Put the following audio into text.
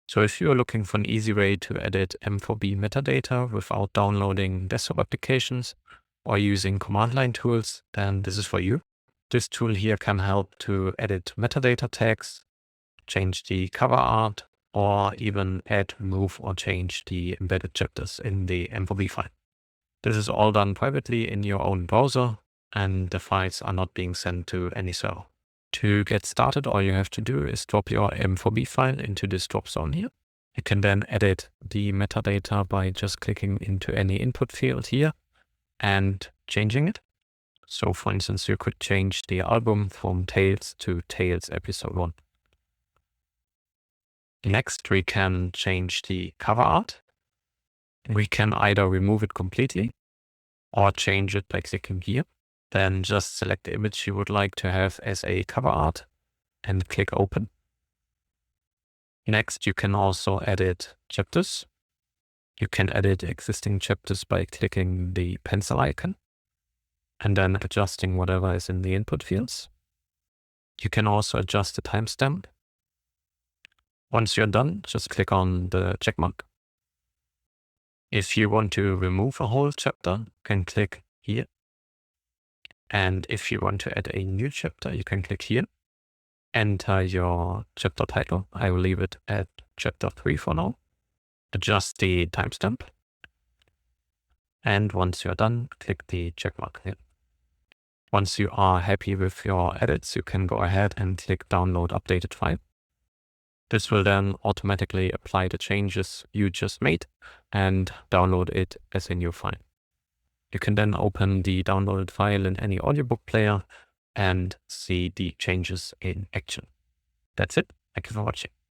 So if you're looking for an easy way to edit M4B metadata without downloading desktop applications or using command line tools, then this is for you. This tool here can help to edit metadata tags, change the cover art, or even add, remove, or change the embedded chapters in the M4B file. This is all done privately in your own browser, and the files are not being sent to any server. To get started, all you have to do is drop your M4B file into this drop zone here. You can then edit the metadata by just clicking into any input field here and changing it. So for instance, you could change the album from Tales to Tales Episode 1. Next, we can change the cover art. We can either remove it completely or change it by clicking here. Then just select the image you would like to have as a cover art and click open. Next, you can also edit chapters. You can edit existing chapters by clicking the pencil icon and then adjusting whatever is in the input fields. You can also adjust the timestamp. Once you're done, just click on the check mark. If you want to remove a whole chapter, you can click here. And if you want to add a new chapter, you can click here. Enter your chapter title. I will leave it at chapter 3 for now. Adjust the timestamp. And once you're done, click the check mark here. Once you are happy with your edits, you can go ahead and click download updated file. This will then automatically apply the changes you just made and download it as a new file. You can then open the downloaded file in any audiobook player and see the changes in action. That's it. Thank you for watching.